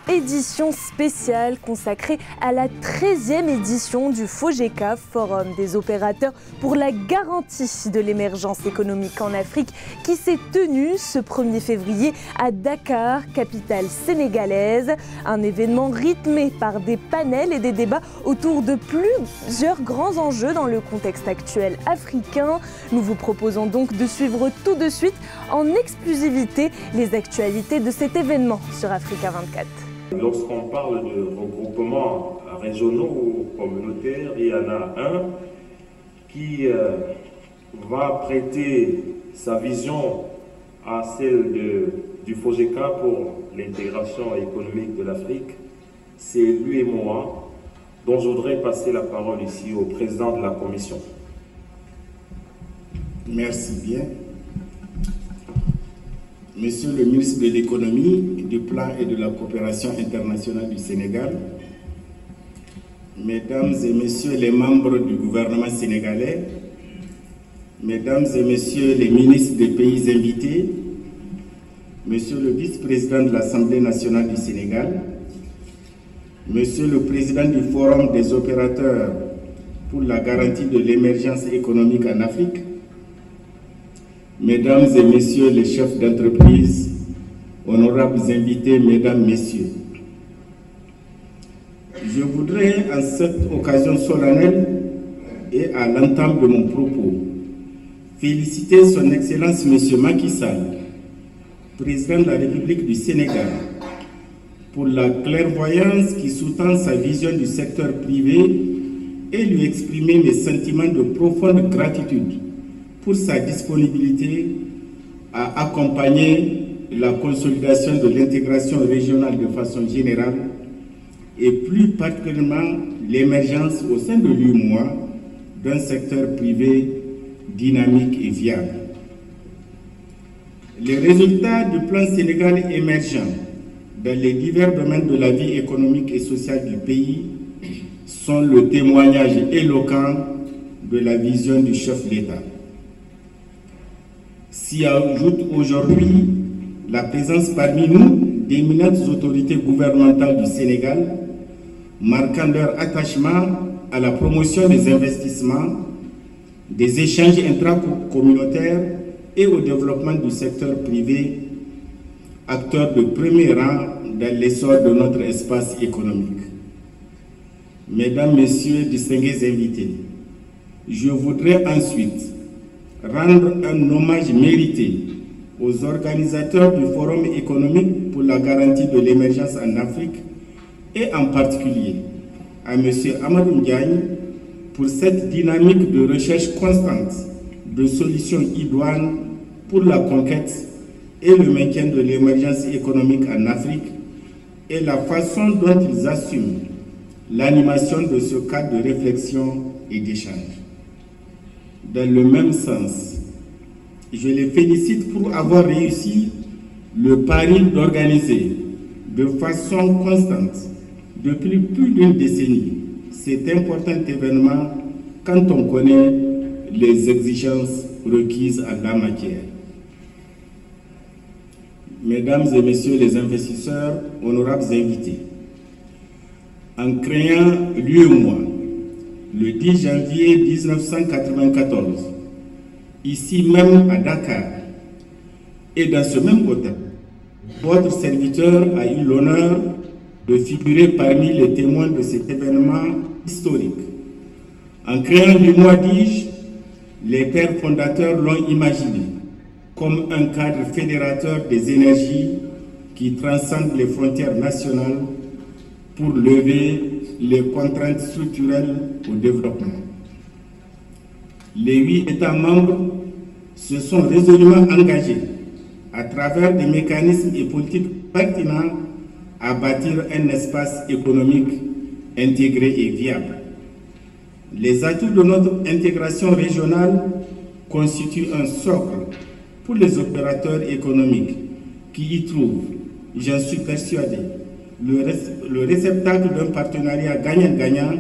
édition spéciale consacrée à la 13e édition du FOGECA, Forum des opérateurs pour la garantie de l'émergence économique en Afrique, qui s'est tenue ce 1er février à Dakar, capitale sénégalaise. Un événement rythmé par des panels et des débats autour de plusieurs grands enjeux dans le contexte actuel africain. Nous vous proposons donc de suivre tout de suite en exclusivité les actualités de cet événement sur Africa 24. Lorsqu'on parle de regroupements régionaux ou communautaires, il y en a un qui va prêter sa vision à celle du FOGECA pour l'intégration économique de l'Afrique. C'est l'UEMOA, dont je voudrais passer la parole ici au président de la commission. Merci bien. Monsieur le ministre de l'Économie, du Plan et de la Coopération internationale du Sénégal, Mesdames et Messieurs les membres du gouvernement sénégalais, Mesdames et Messieurs les ministres des pays invités, Monsieur le vice-président de l'Assemblée nationale du Sénégal, Monsieur le président du Forum des opérateurs pour la garantie de l'émergence économique en Afrique, Mesdames et Messieurs les chefs d'entreprise, honorables invités, Mesdames, Messieurs, je voudrais en cette occasion solennelle et à l'entame de mon propos féliciter son Excellence Monsieur Macky Sall, président de la République du Sénégal, pour la clairvoyance qui sous-tend sa vision du secteur privé et lui exprimer mes sentiments de profonde gratitude pour sa disponibilité à accompagner la consolidation de l'intégration régionale de façon générale et plus particulièrement l'émergence au sein de l'UEMOA d'un secteur privé dynamique et viable. Les résultats du plan Sénégal émergent dans les divers domaines de la vie économique et sociale du pays sont le témoignage éloquent de la vision du chef d'État. S'y ajoute aujourd'hui la présence parmi nous d'éminentes autorités gouvernementales du Sénégal, marquant leur attachement à la promotion des investissements, des échanges intracommunautaires et au développement du secteur privé, acteur de premier rang dans l'essor de notre espace économique. Mesdames, Messieurs, distingués invités, je voudrais ensuite rendre un hommage mérité aux organisateurs du Forum économique pour la garantie de l'émergence en Afrique et en particulier à M. Amadou Ndiaye pour cette dynamique de recherche constante de solutions idoines pour la conquête et le maintien de l'émergence économique en Afrique et la façon dont ils assument l'animation de ce cadre de réflexion et d'échange. Dans le même sens, je les félicite pour avoir réussi le pari d'organiser de façon constante, depuis plus d'une décennie, cet important événement quand on connaît les exigences requises en la matière. Mesdames et Messieurs les investisseurs, honorables invités, en créant l'UEMOA, le 10 janvier 1994, ici même à Dakar, et dans ce même hôtel, votre serviteur a eu l'honneur de figurer parmi les témoins de cet événement historique. En créant l'UEMOA, dis-je, les pères fondateurs l'ont imaginé comme un cadre fédérateur des énergies qui transcende les frontières nationales pour lever les contraintes structurelles au développement. Les 8 États membres se sont résolument engagés à travers des mécanismes et politiques pertinents à bâtir un espace économique intégré et viable. Les atouts de notre intégration régionale constituent un socle pour les opérateurs économiques qui y trouvent, j'en suis persuadé, le réceptacle d'un partenariat gagnant-gagnant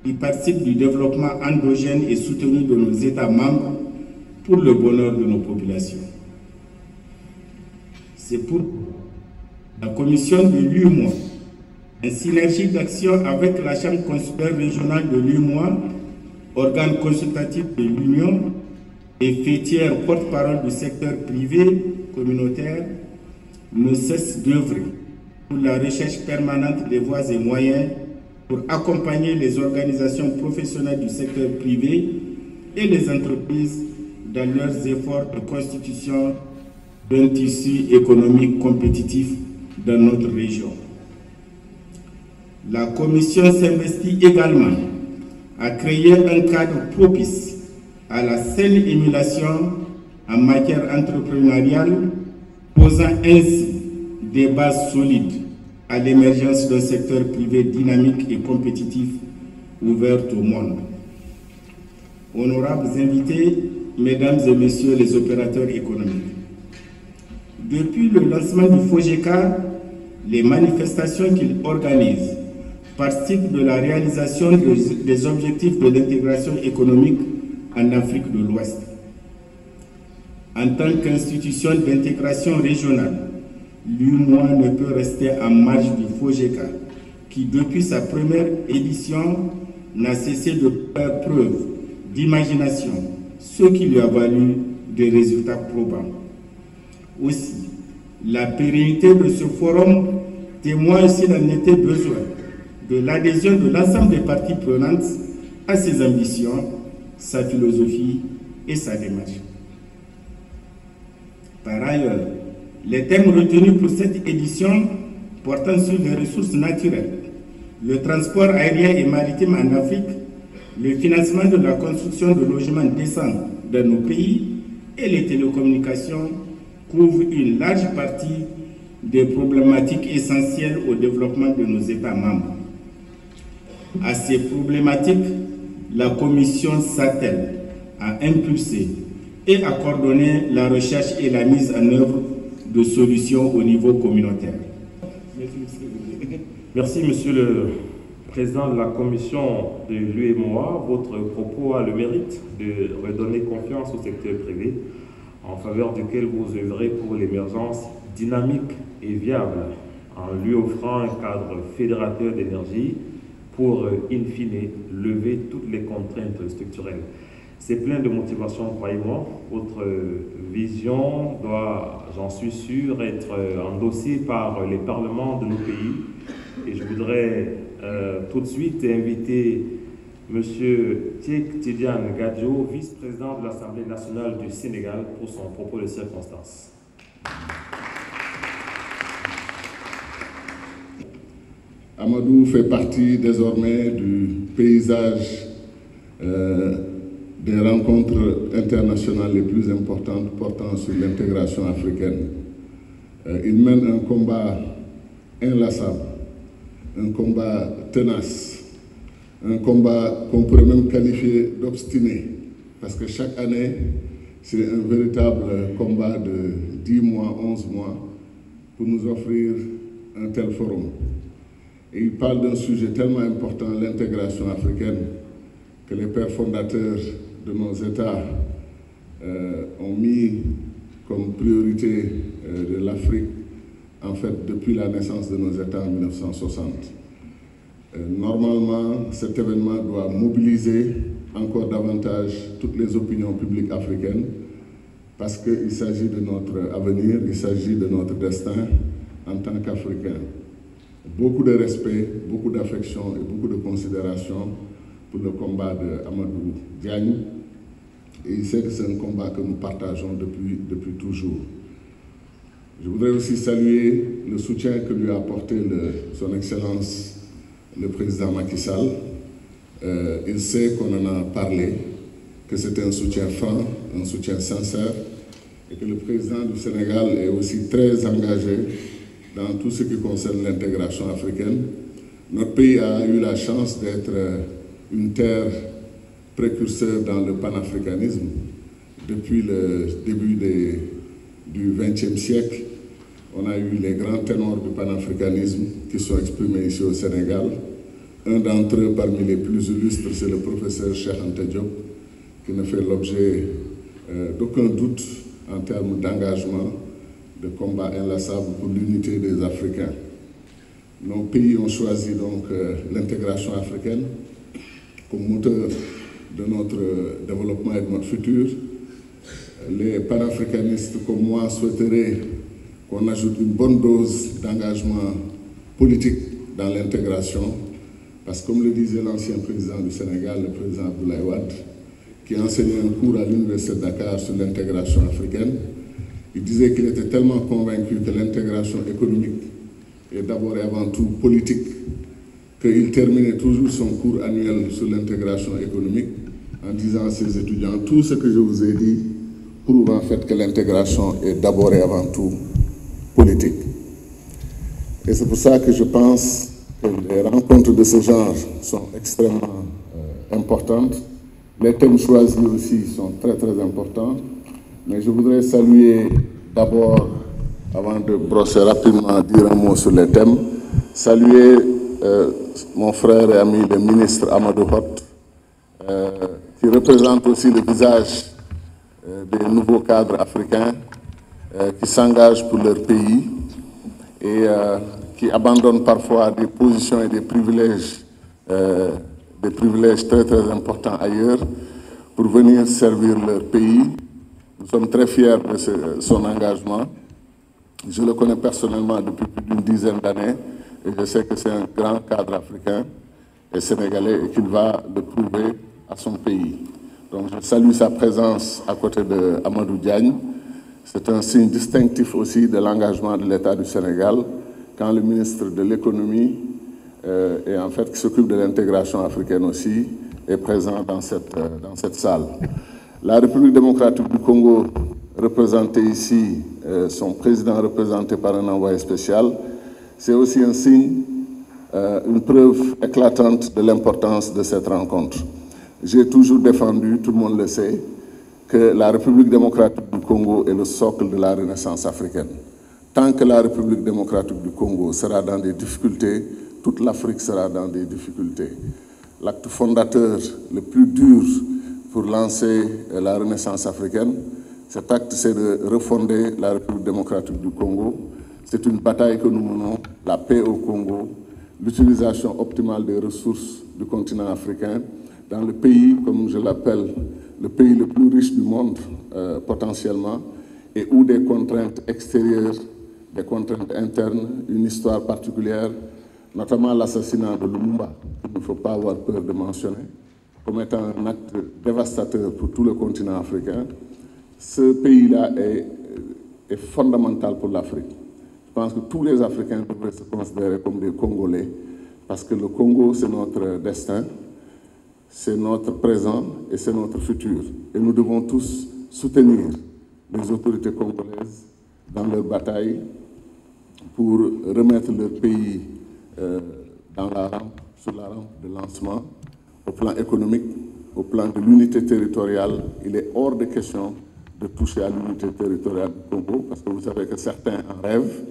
qui participe du développement endogène et soutenu de nos États membres pour le bonheur de nos populations. C'est pour la commission de l'UEMOA En synergie d'action avec la Chambre consulaire régionale de l'UEMOA, organe consultatif de l'Union et fêtière porte-parole du secteur privé communautaire, ne cesse d'œuvrer pour la recherche permanente des voies et moyens pour accompagner les organisations professionnelles du secteur privé et les entreprises dans leurs efforts de constitution d'un tissu économique compétitif dans notre région. La Commission s'investit également à créer un cadre propice à la saine émulation en matière entrepreneuriale, posant ainsi des bases solides à l'émergence d'un secteur privé dynamique et compétitif ouvert au monde. Honorables invités, mesdames et messieurs les opérateurs économiques, depuis le lancement du FOGECA, les manifestations qu'il organise participent de la réalisation des objectifs de l'intégration économique en Afrique de l'Ouest. En tant qu'institution d'intégration régionale, l'UEMOA ne peut rester en marge du FOGECA, qui depuis sa première édition n'a cessé de faire preuve d'imagination, ce qui lui a valu des résultats probants. Aussi, la pérennité de ce forum témoigne, s'il en était besoin, de l'adhésion de l'ensemble des parties prenantes à ses ambitions, sa philosophie et sa démarche. Par ailleurs, les thèmes retenus pour cette édition portant sur les ressources naturelles, le transport aérien et maritime en Afrique, le financement de la construction de logements décents dans nos pays et les télécommunications couvrent une large partie des problématiques essentielles au développement de nos États membres. À ces problématiques, la Commission s'attelle à impulser et à coordonner la recherche et la mise en œuvre de solutions au niveau communautaire. Merci, Monsieur le Président de la Commission de l'UEMOA. Votre propos a le mérite de redonner confiance au secteur privé, en faveur duquel vous œuvrez pour l'émergence dynamique et viable, en lui offrant un cadre fédérateur d'énergie pour, in fine, lever toutes les contraintes structurelles. C'est plein de motivation, croyez-moi. Votre vision doit, j'en suis sûr, être endossée par les parlements de nos pays. Et je voudrais tout de suite inviter M. Tiek Tidiane Gadio, vice-président de l'Assemblée nationale du Sénégal, pour son propos de circonstance. Amadou fait partie désormais du paysage des rencontres internationales les plus importantes portant sur l'intégration africaine. Il mène un combat inlassable, un combat tenace, un combat qu'on pourrait même qualifier d'obstiné, parce que chaque année, c'est un véritable combat de 10 mois, 11 mois, pour nous offrir un tel forum. Et il parle d'un sujet tellement important, l'intégration africaine, que les pères fondateurs de nos États ont mis comme priorité de l'Afrique, en fait, depuis la naissance de nos États en 1960. Normalement, cet événement doit mobiliser encore davantage toutes les opinions publiques africaines, parce qu'il s'agit de notre avenir, il s'agit de notre destin en tant qu'Africains. Beaucoup de respect, beaucoup d'affection et beaucoup de considération pour le combat d'Amadou Diagne. Et il sait que c'est un combat que nous partageons depuis toujours. Je voudrais aussi saluer le soutien que lui a apporté son Excellence le président Macky Sall. Il sait qu'on en a parlé, que c'était un soutien franc, un soutien sincère, et que le président du Sénégal est aussi très engagé dans tout ce qui concerne l'intégration africaine. Notre pays a eu la chance d'être une terre précurseur dans le panafricanisme. Depuis le début du XXe siècle, on a eu les grands ténors du panafricanisme qui sont exprimés ici au Sénégal. Un d'entre eux, parmi les plus illustres, c'est le professeur Cheikh Anta Diop, qui ne fait l'objet d'aucun doute en termes d'engagement, de combat inlassable pour l'unité des Africains. nos pays ont choisi donc l'intégration africaine comme moteur de notre développement et de notre futur. Les panafricanistes comme moi souhaiteraient qu'on ajoute une bonne dose d'engagement politique dans l'intégration, parce que comme le disait l'ancien président du Sénégal, le président Abdoulaye Wade, qui enseignait un cours à l'université de Dakar sur l'intégration africaine, il disait qu'il était tellement convaincu que l'intégration économique est d'abord et avant tout politique, qu'il terminait toujours son cours annuel sur l'intégration économique en disant à ses étudiants: tout ce que je vous ai dit prouve en fait que l'intégration est d'abord et avant tout politique. Et c'est pour ça que je pense que les rencontres de ce genre sont extrêmement importantes. Les thèmes choisis aussi sont très très importants. Mais je voudrais saluer d'abord, avant de brosser rapidement, dire un mot sur les thèmes, saluer mon frère et ami le ministre Amadou Hott, qui représente aussi le visage des nouveaux cadres africains qui s'engagent pour leur pays et qui abandonnent parfois des positions et des privilèges très très importants ailleurs pour venir servir leur pays. Nous sommes très fiers de son engagement. Je le connais personnellement depuis plus d'une dizaine d'années et je sais que c'est un grand cadre africain et sénégalais et qu'il va le prouver à son pays. Donc je salue sa présence à côté de Amadou Diagne. C'est un signe distinctif aussi de l'engagement de l'État du Sénégal quand le ministre de l'économie et en fait qui s'occupe de l'intégration africaine aussi est présent dans cette salle. La République démocratique du Congo, représentée ici, son président représenté par un envoyé spécial, c'est aussi un signe, une preuve éclatante de l'importance de cette rencontre. J'ai toujours défendu, tout le monde le sait, que la République démocratique du Congo est le socle de la Renaissance africaine. Tant que la République démocratique du Congo sera dans des difficultés, toute l'Afrique sera dans des difficultés. L'acte fondateur le plus dur pour lancer la Renaissance africaine, cet acte, c'est de refonder la République démocratique du Congo. C'est une bataille que nous menons, la paix au Congo, l'utilisation optimale des ressources du continent africain, dans le pays, comme je l'appelle, le pays le plus riche du monde potentiellement, et où des contraintes extérieures, des contraintes internes, une histoire particulière, notamment l'assassinat de Lumumba, qu'il ne faut pas avoir peur de mentionner, comme étant un acte dévastateur pour tout le continent africain. Ce pays-là est fondamental pour l'Afrique. Je pense que tous les Africains devraient se considérer comme des Congolais, parce que le Congo, c'est notre destin, c'est notre présent et c'est notre futur. Et nous devons tous soutenir les autorités congolaises dans leur bataille pour remettre leur pays sur la rampe de lancement. Au plan économique, au plan de l'unité territoriale, il est hors de question de toucher à l'unité territoriale du Congo, parce que vous savez que certains en rêvent,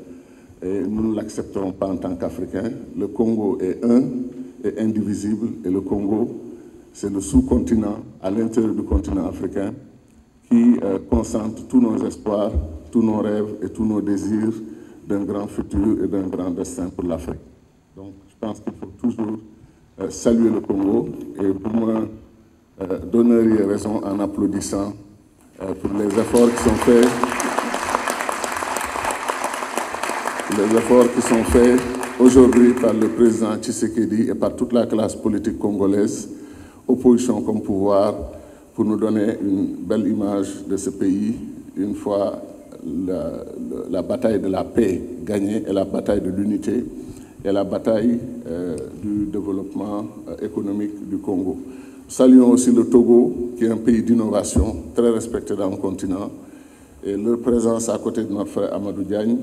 et nous ne l'accepterons pas en tant qu'Africains. Le Congo est un et indivisible, et le Congo, c'est le sous-continent à l'intérieur du continent africain qui concentre tous nos espoirs, tous nos rêves et tous nos désirs d'un grand futur et d'un grand destin pour l'Afrique. Donc je pense qu'il faut toujours saluer le Congo et vous me donneriez raison en applaudissant pour les efforts qui sont faits. Les efforts qui sont faits aujourd'hui par le président Tshisekedi et par toute la classe politique congolaise, opposition comme pouvoir, pour nous donner une belle image de ce pays une fois la bataille de la paix gagnée et la bataille de l'unité et la bataille du développement économique du Congo. Saluons aussi le Togo, qui est un pays d'innovation, très respecté dans le continent, et leur présence à côté de notre frère Amadou Diagne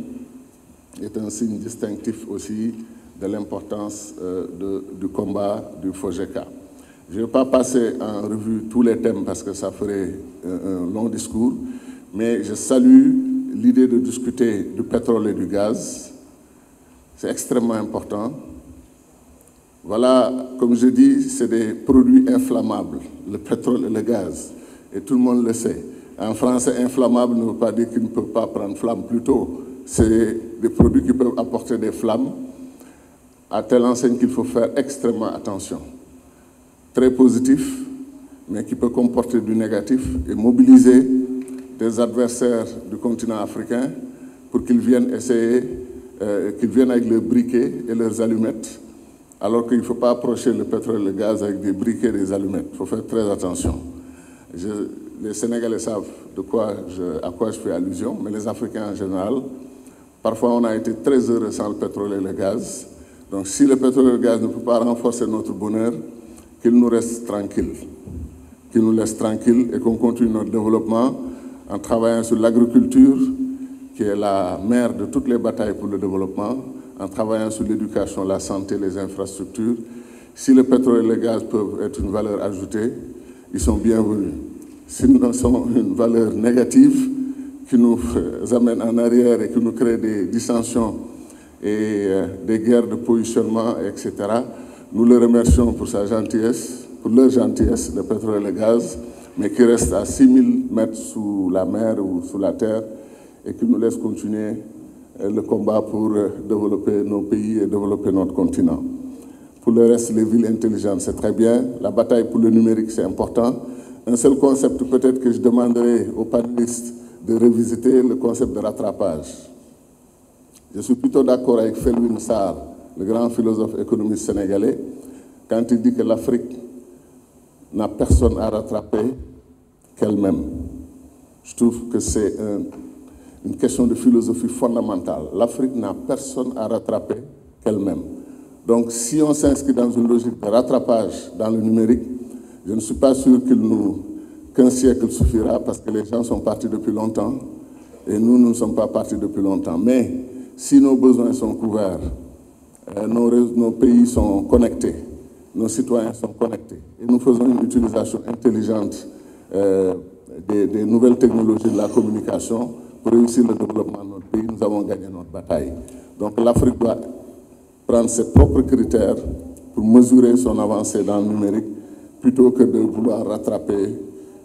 est un signe distinctif aussi de l'importance du combat du FOGECA. Je ne vais pas passer en revue tous les thèmes parce que ça ferait un long discours, mais je salue l'idée de discuter du pétrole et du gaz. C'est extrêmement important. Voilà, comme je dis, c'est des produits inflammables, le pétrole et le gaz, et tout le monde le sait. En français, inflammable ne veut pas dire qu'il ne peut pas prendre flamme, plutôt c'est des produits qui peuvent apporter des flammes à telle enseigne qu'il faut faire extrêmement attention. Très positif, mais qui peut comporter du négatif et mobiliser des adversaires du continent africain pour qu'ils viennent essayer, qu'ils viennent avec leurs briquets et leurs allumettes, alors qu'il ne faut pas approcher le pétrole et le gaz avec des briquets et des allumettes. Il faut faire très attention. Les Sénégalais savent à quoi je fais allusion, mais les Africains en général, parfois on a été très heureux sans le pétrole et le gaz. Donc si le pétrole et le gaz ne peuvent pas renforcer notre bonheur, qu'ils nous restent tranquilles. Qu'ils nous laissent tranquilles et qu'on continue notre développement en travaillant sur l'agriculture, qui est la mère de toutes les batailles pour le développement, en travaillant sur l'éducation, la santé, les infrastructures. Si le pétrole et le gaz peuvent être une valeur ajoutée, ils sont bienvenus. S'ils sont une valeur négative qui nous amène en arrière et qui nous crée des dissensions et des guerres de positionnement, etc., nous le remercions pour sa gentillesse, pour leur gentillesse, le pétrole et le gaz, mais qui reste à 6000 mètres sous la mer ou sous la terre et qui nous laisse continuer le combat pour développer nos pays et développer notre continent. Pour le reste, les villes intelligentes, c'est très bien. La bataille pour le numérique, c'est important. Un seul concept peut-être que je demanderai aux panélistes de revisiter, le concept de rattrapage. Je suis plutôt d'accord avec Felwine Sarr, le grand philosophe économiste sénégalais, quand il dit que l'Afrique n'a personne à rattraper qu'elle-même. Je trouve que c'est une question de philosophie fondamentale. L'Afrique n'a personne à rattraper qu'elle-même. Donc si on s'inscrit dans une logique de rattrapage dans le numérique, je ne suis pas sûr qu'un siècle suffira parce que les gens sont partis depuis longtemps et nous ne sommes pas partis depuis longtemps. Mais si nos besoins sont couverts, nos pays sont connectés, nos citoyens sont connectés et nous faisons une utilisation intelligente des nouvelles technologies de la communication pour réussir le développement de notre pays, nous avons gagné notre bataille. Donc l'Afrique doit prendre ses propres critères pour mesurer son avancée dans le numérique plutôt que de vouloir rattraper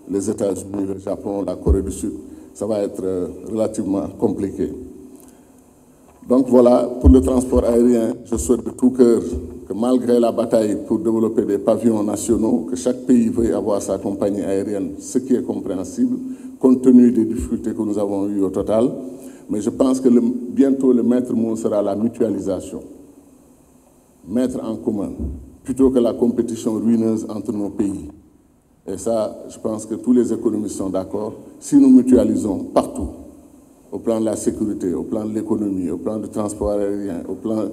les États-Unis, le Japon, la Corée du Sud. Ça va être relativement compliqué. Donc voilà, pour le transport aérien, je souhaite de tout cœur que malgré la bataille pour développer des pavillons nationaux, que chaque pays veuille avoir sa compagnie aérienne, ce qui est compréhensible, compte tenu des difficultés que nous avons eues au total. Mais je pense que bientôt le maître mot sera la mutualisation. Mettre en commun, plutôt que la compétition ruineuse entre nos pays. Et ça, je pense que tous les économistes sont d'accord. Si nous mutualisons partout, au plan de la sécurité, au plan de l'économie, au plan du transport aérien, au plan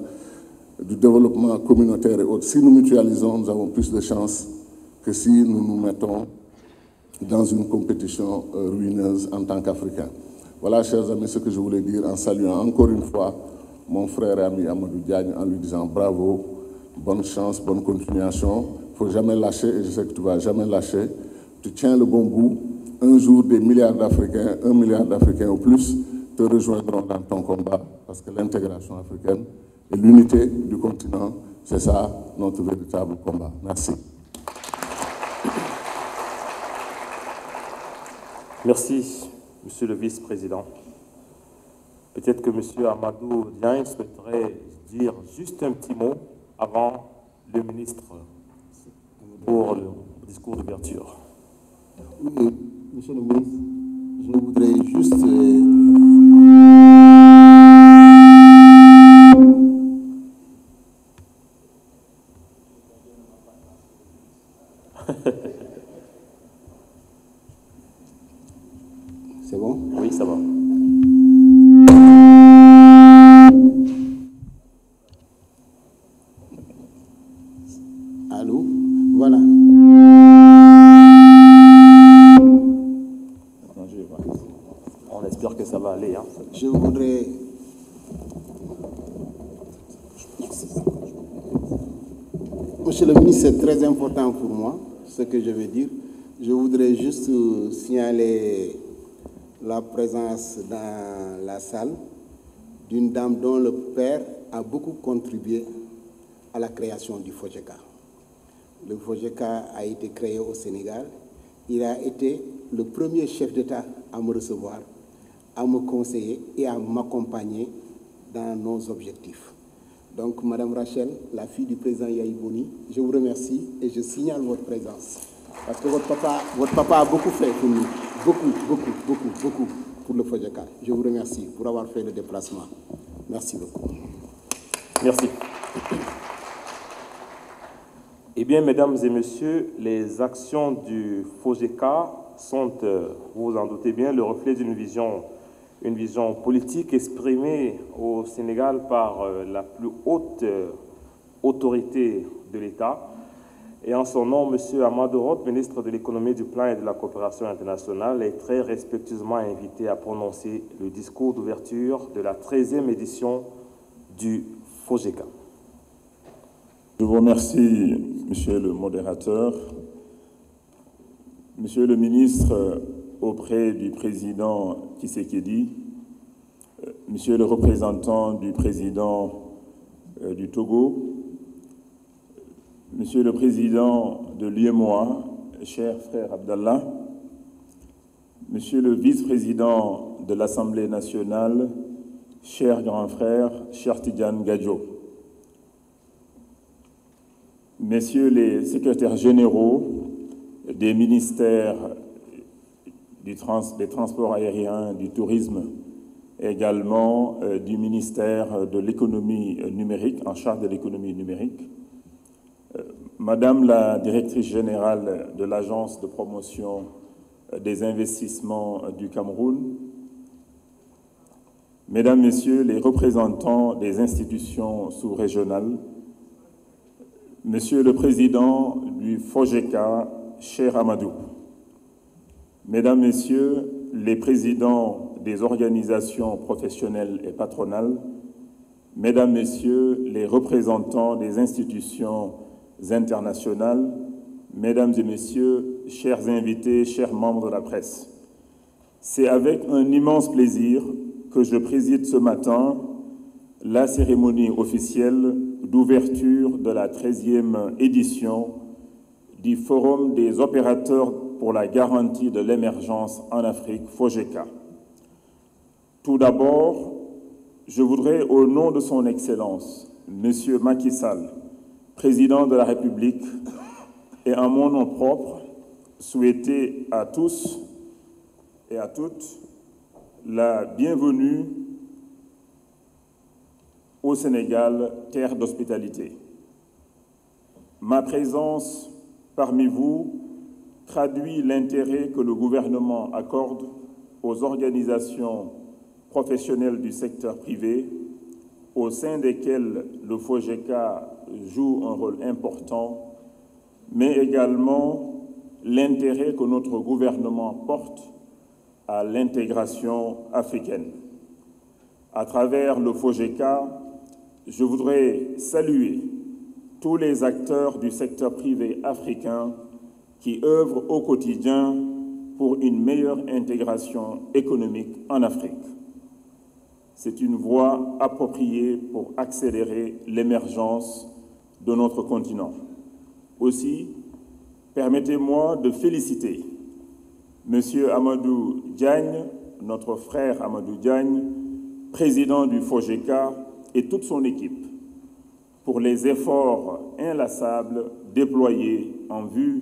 du développement communautaire et autres, si nous mutualisons, nous avons plus de chances que si nous nous mettons dans une compétition ruineuse en tant qu'Africains. Voilà, chers amis, ce que je voulais dire en saluant encore une fois mon frère et ami Amadou Diagne en lui disant bravo, bonne chance, bonne continuation. Il ne faut jamais lâcher et je sais que tu ne vas jamais lâcher. Tu tiens le bon bout. Un jour, des milliards d'Africains, 1 milliard d'Africains ou plus, te rejoindront dans ton combat parce que l'intégration africaine et l'unité du continent, c'est ça notre véritable combat. Merci. Merci, Monsieur le Vice-président. Peut-être que M. Amadou Diagne souhaiterait dire juste un petit mot avant le ministre pour le discours d'ouverture. Oui, Monsieur le ministre, je voudrais juste... C'est bon? Oui, ça va. Allô? Voilà. On espère que ça va aller. Hein. Je voudrais... Monsieur le ministre, c'est très important pour moi, ce que je veux dire. Je voudrais juste signaler la présence dans la salle d'une dame dont le père a beaucoup contribué à la création du FOGECA. Le FOGECA a été créé au Sénégal. Il a été le premier chef d'État à me recevoir, à me conseiller et à m'accompagner dans nos objectifs. Donc, Madame Rachel, la fille du président Yahi Boni, je vous remercie et je signale votre présence. Parce que votre papa a beaucoup fait pour nous. Beaucoup pour le FOJECA. Je vous remercie pour avoir fait le déplacement. Merci beaucoup. Merci. Eh bien, mesdames et messieurs, les actions du FOJECA sont, vous en doutez bien, le reflet d'une vision politique exprimée au Sénégal par la plus haute autorité de l'État. Et en son nom, M. Amadou Hott, ministre de l'Économie, du Plan et de la Coopération internationale, est très respectueusement invité à prononcer le discours d'ouverture de la 13e édition du FOJECA. Je vous remercie, Monsieur le modérateur. Monsieur le ministre auprès du président Tshisekedi, Monsieur le représentant du président du Togo, Monsieur le président de l'UEMOA, cher frère Abdallah, Monsieur le vice-président de l'Assemblée nationale, cher grand frère, cher Tidiane Gadjo, Messieurs les secrétaires généraux des ministères des transports aériens, du tourisme, et également du ministère de l'économie numérique, en charge de l'économie numérique, Madame la directrice générale de l'Agence de promotion des investissements du Cameroun, Mesdames, Messieurs les représentants des institutions sous-régionales, Monsieur le Président du FOJECA, cher Amadou, Mesdames, Messieurs les présidents des organisations professionnelles et patronales, Mesdames, Messieurs les représentants des institutions internationales, Mesdames et Messieurs, chers invités, chers membres de la presse, c'est avec un immense plaisir que je préside ce matin la cérémonie officielle d'ouverture de la 13e édition du Forum des opérateurs pour la garantie de l'émergence en Afrique, FOJECA. Tout d'abord, je voudrais, au nom de son Excellence, M. Macky Sall, Président de la République, et en mon nom propre, souhaiter à tous et à toutes la bienvenue au Sénégal, terre d'hospitalité. Ma présence parmi vous traduit l'intérêt que le gouvernement accorde aux organisations professionnelles du secteur privé, au sein desquelles le FOJECA joue un rôle important, mais également l'intérêt que notre gouvernement porte à l'intégration africaine. À travers le FOJECA, je voudrais saluer tous les acteurs du secteur privé africain qui œuvrent au quotidien pour une meilleure intégration économique en Afrique. C'est une voie appropriée pour accélérer l'émergence de notre continent. Aussi, permettez-moi de féliciter M. Amadou Diagne, notre frère Amadou Diagne, président du FOJECA, et toute son équipe pour les efforts inlassables déployés en vue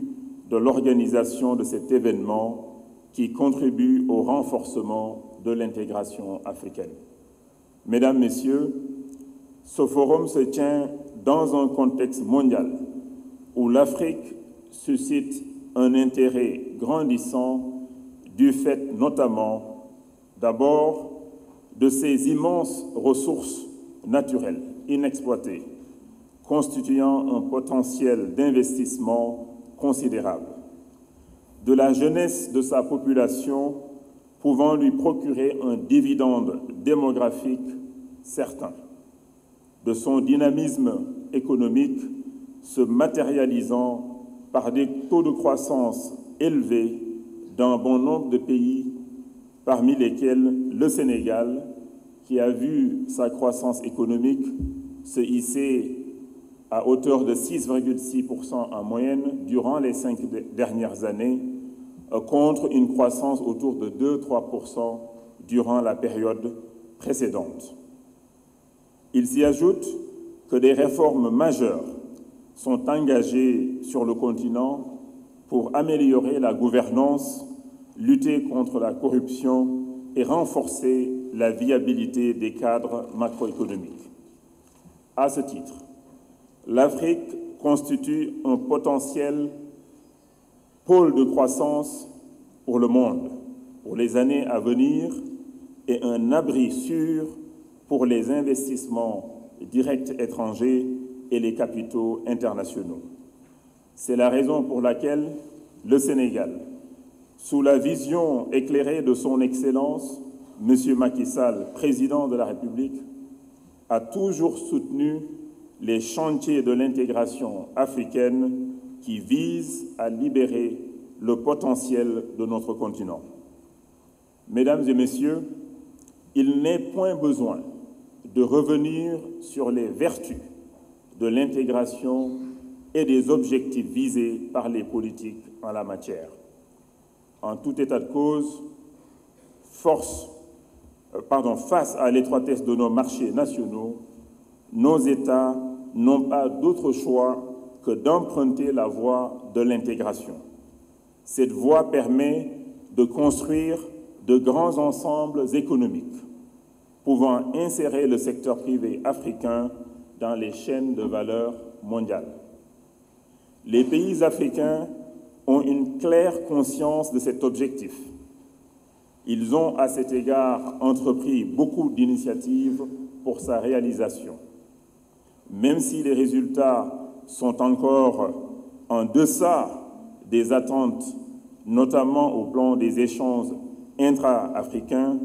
de l'organisation de cet événement qui contribue au renforcement de l'intégration africaine. Mesdames, Messieurs, ce forum se tient dans un contexte mondial où l'Afrique suscite un intérêt grandissant du fait notamment, d'abord, de ses immenses ressources naturelles inexploitées, constituant un potentiel d'investissement considérable, de la jeunesse de sa population pouvant lui procurer un dividende démographique certain, de son dynamisme économique se matérialisant par des taux de croissance élevés dans bon nombre de pays, parmi lesquels le Sénégal, qui a vu sa croissance économique se hisser à hauteur de 6,6% en moyenne durant les 5 dernières années, contre une croissance autour de 2-3% durant la période précédente. Il s'y ajoute que des réformes majeures sont engagées sur le continent pour améliorer la gouvernance, lutter contre la corruption et renforcer la viabilité des cadres macroéconomiques. À ce titre, l'Afrique constitue un potentiel pôle de croissance pour le monde, pour les années à venir, et un abri sûr pour les investissements directs étrangers et les capitaux internationaux. C'est la raison pour laquelle le Sénégal, sous la vision éclairée de son Excellence, M. Macky Sall, président de la République, a toujours soutenu les chantiers de l'intégration africaine qui visent à libérer le potentiel de notre continent. Mesdames et messieurs, il n'est point besoin de revenir sur les vertus de l'intégration et des objectifs visés par les politiques en la matière. En tout état de cause, face à l'étroitesse de nos marchés nationaux, nos États n'ont pas d'autre choix que d'emprunter la voie de l'intégration. Cette voie permet de construire de grands ensembles économiques, pouvant insérer le secteur privé africain dans les chaînes de valeur mondiales. Les pays africains ont une claire conscience de cet objectif. Ils ont à cet égard entrepris beaucoup d'initiatives pour sa réalisation. Même si les résultats sont encore en deçà des attentes, notamment au plan des échanges intra-africains,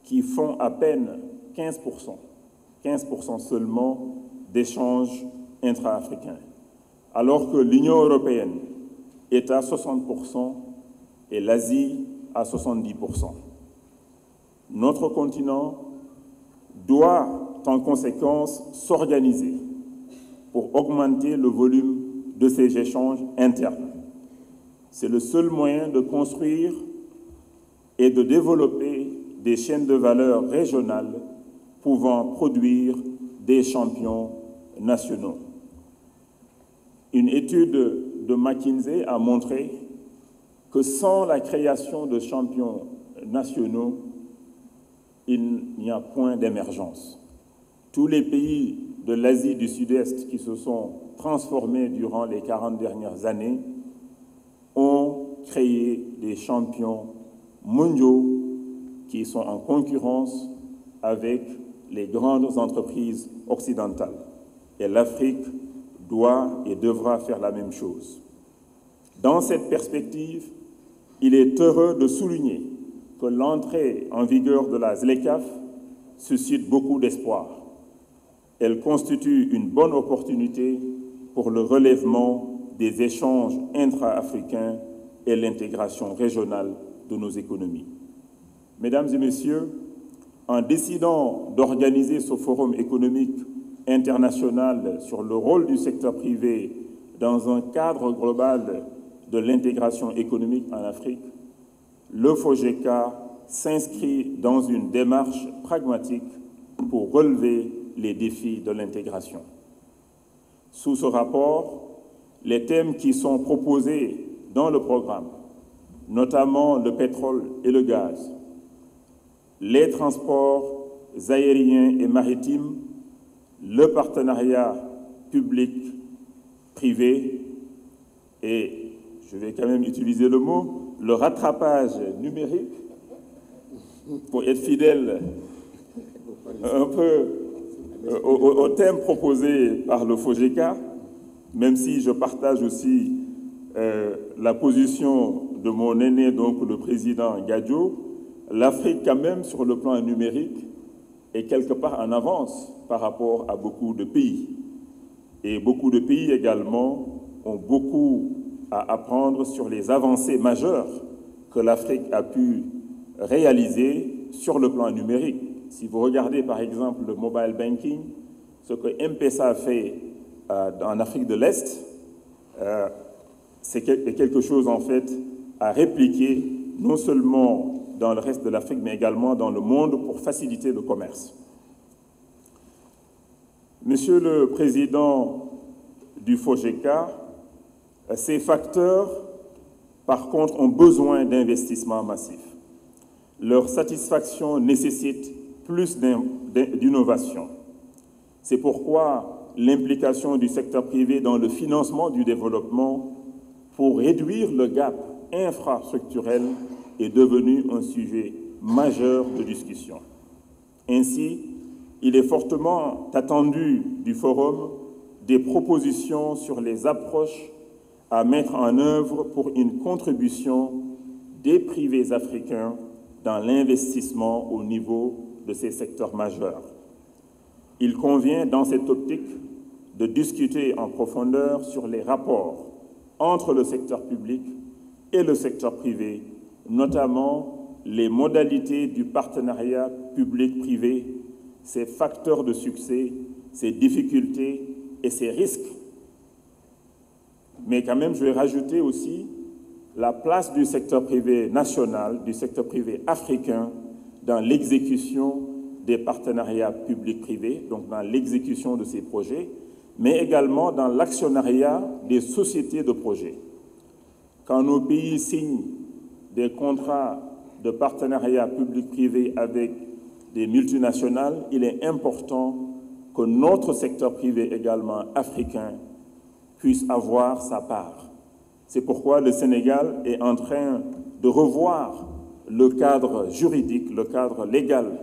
qui font à peine 15% seulement d'échanges intra-africains, alors que l'Union européenne est à 60% et l'Asie à 70%. Notre continent doit en conséquence s'organiser pour augmenter le volume de ces échanges internes. C'est le seul moyen de construire et de développer des chaînes de valeur régionales pouvant produire des champions nationaux. Une étude de McKinsey a montré que sans la création de champions nationaux, il n'y a point d'émergence. Tous les pays de l'Asie du Sud-Est qui se sont transformés durant les 40 dernières années ont créé des champions mondiaux qui sont en concurrence avec les grandes entreprises occidentales. Et l'Afrique doit et devra faire la même chose. Dans cette perspective, il est heureux de souligner que l'entrée en vigueur de la ZLECAf suscite beaucoup d'espoir. Elle constitue une bonne opportunité pour le relèvement des échanges intra-africains et l'intégration régionale de nos économies. Mesdames et messieurs, en décidant d'organiser ce forum économique international sur le rôle du secteur privé dans un cadre global de l'intégration économique en Afrique, le FOGECA s'inscrit dans une démarche pragmatique pour relever les défis de l'intégration. Sous ce rapport, les thèmes qui sont proposés dans le programme, notamment le pétrole et le gaz, les transports aériens et maritimes, le partenariat public-privé et, je vais quand même utiliser le mot, le rattrapage numérique, pour être fidèle un peu au thème proposé par le FOGECA, même si je partage aussi la position de mon aîné, donc le président Gadio, l'Afrique quand même sur le plan numérique est quelque part en avance par rapport à beaucoup de pays. Et beaucoup de pays également ont beaucoup à apprendre sur les avancées majeures que l'Afrique a pu réaliser sur le plan numérique. Si vous regardez par exemple le mobile banking, ce que M-Pesa a fait en Afrique de l'Est, c'est quelque chose en fait à répliquer non seulement dans le reste de l'Afrique, mais également dans le monde pour faciliter le commerce. Monsieur le Président du FOGECA, ces facteurs, par contre, ont besoin d'investissements massifs. Leur satisfaction nécessite plus d'innovation. C'est pourquoi l'implication du secteur privé dans le financement du développement pour réduire le gap infrastructurel est devenu un sujet majeur de discussion. Ainsi, il est fortement attendu du Forum des propositions sur les approches à mettre en œuvre pour une contribution des privés africains dans l'investissement au niveau de ces secteurs majeurs. Il convient, dans cette optique, de discuter en profondeur sur les rapports entre le secteur public et le secteur privé, notamment les modalités du partenariat public-privé, ses facteurs de succès, ses difficultés et ses risques. Mais quand même, je vais rajouter aussi la place du secteur privé national, du secteur privé africain dans l'exécution des partenariats publics-privés, donc dans l'exécution de ces projets, mais également dans l'actionnariat des sociétés de projets. Quand nos pays signent des contrats de partenariat public-privé avec des multinationales, il est important que notre secteur privé également africain puisse avoir sa part. C'est pourquoi le Sénégal est en train de revoir le cadre juridique, le cadre légal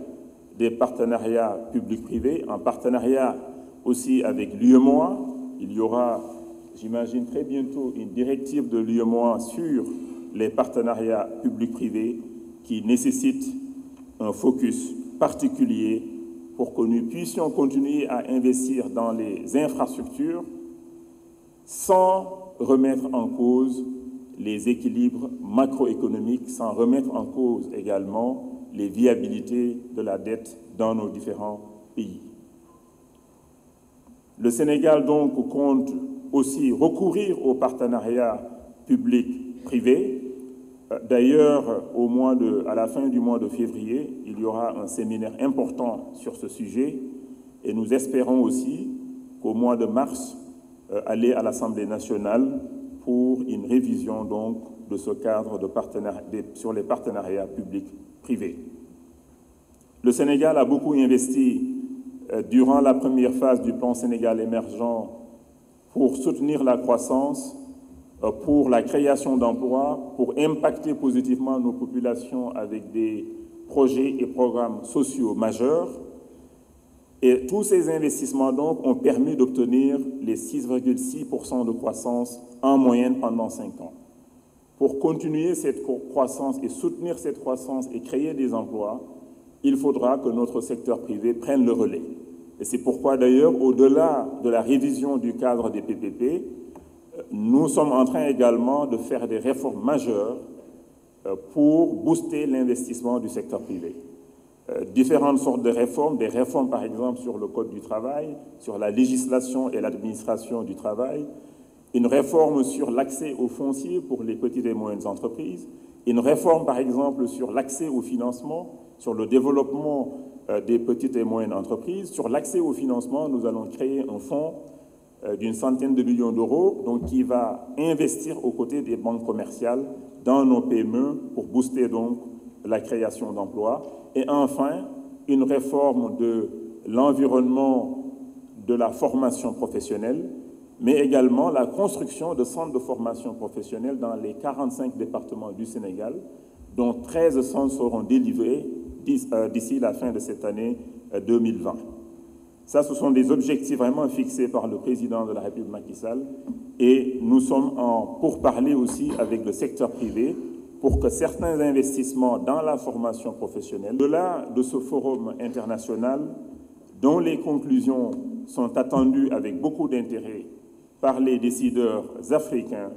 des partenariats publics-privés, en partenariat aussi avec l'UEMOA. Il y aura, j'imagine, très bientôt une directive de l'UEMOA sur les partenariats publics-privés qui nécessite un focus particulier pour que nous puissions continuer à investir dans les infrastructures sans remettre en cause les équilibres macroéconomiques, sans remettre en cause également les viabilités de la dette dans nos différents pays. Le Sénégal donc compte aussi recourir au partenariat public-privé. D'ailleurs, à la fin du mois de février, il y aura un séminaire important sur ce sujet et nous espérons aussi qu'au mois de mars, aller à l'Assemblée nationale pour une révision donc de ce cadre sur les partenariats publics-privés. Le Sénégal a beaucoup investi durant la première phase du plan Sénégal émergent pour soutenir la croissance, pour la création d'emplois, pour impacter positivement nos populations avec des projets et programmes sociaux majeurs. Et tous ces investissements donc ont permis d'obtenir les 6,6% de croissance en moyenne pendant 5 ans. Pour continuer cette croissance et soutenir cette croissance et créer des emplois, il faudra que notre secteur privé prenne le relais. Et c'est pourquoi d'ailleurs, au-delà de la révision du cadre des PPP, nous sommes en train également de faire des réformes majeures pour booster l'investissement du secteur privé. Différentes sortes de réformes, des réformes par exemple sur le Code du travail, sur la législation et l'administration du travail, une réforme sur l'accès au foncier pour les petites et moyennes entreprises, une réforme par exemple sur l'accès au financement, sur le développement des petites et moyennes entreprises. Sur l'accès au financement, nous allons créer un fonds d'une centaine de millions d'euros donc qui va investir aux côtés des banques commerciales dans nos PME pour booster donc la création d'emplois. Et enfin, une réforme de l'environnement de la formation professionnelle, mais également la construction de centres de formation professionnelle dans les 45 départements du Sénégal, dont 13 centres seront délivrés d'ici la fin de cette année 2020. Ça, ce sont des objectifs vraiment fixés par le président de la République Macky Sall et nous sommes en pourparlers aussi avec le secteur privé pour que certains investissements dans la formation professionnelle, au-delà de ce forum international dont les conclusions sont attendues avec beaucoup d'intérêt par les décideurs africains,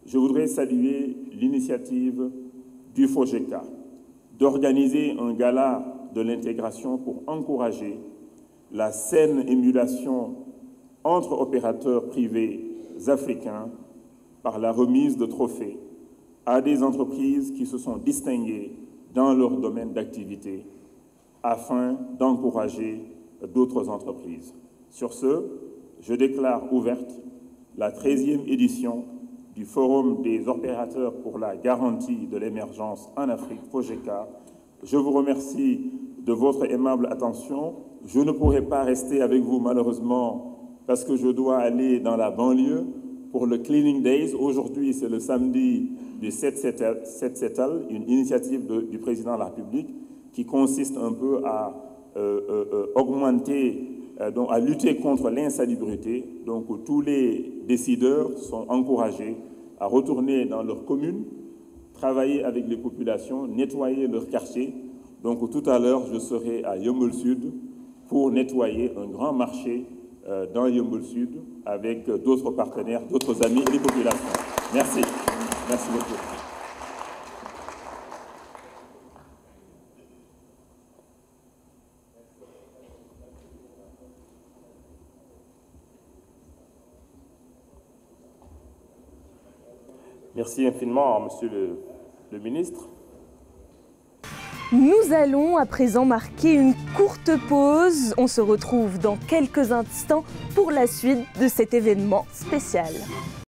je voudrais saluer l'initiative du FOGECA d'organiser un gala de l'intégration pour encourager la saine émulation entre opérateurs privés africains par la remise de trophées à des entreprises qui se sont distinguées dans leur domaine d'activité afin d'encourager d'autres entreprises. Sur ce, je déclare ouverte la 13e édition du Forum des opérateurs pour la garantie de l'émergence en Afrique, FOGECA. Je vous remercie de votre aimable attention. Je ne pourrai pas rester avec vous malheureusement parce que je dois aller dans la banlieue pour le Cleaning Days. Aujourd'hui, c'est le samedi du 7 Setal, une initiative du président de la République qui consiste un peu à à lutter contre l'insalubrité. Donc tous les décideurs sont encouragés à retourner dans leurs communes, travailler avec les populations, nettoyer leurs quartiers. Donc tout à l'heure, je serai à Yeumbeul Sud pour nettoyer un grand marché dans Yeumbeul Sud avec d'autres partenaires, d'autres amis et les populations. Merci. Merci beaucoup. Merci infiniment, Monsieur le ministre. Nous allons à présent marquer une courte pause. On se retrouve dans quelques instants pour la suite de cet événement spécial.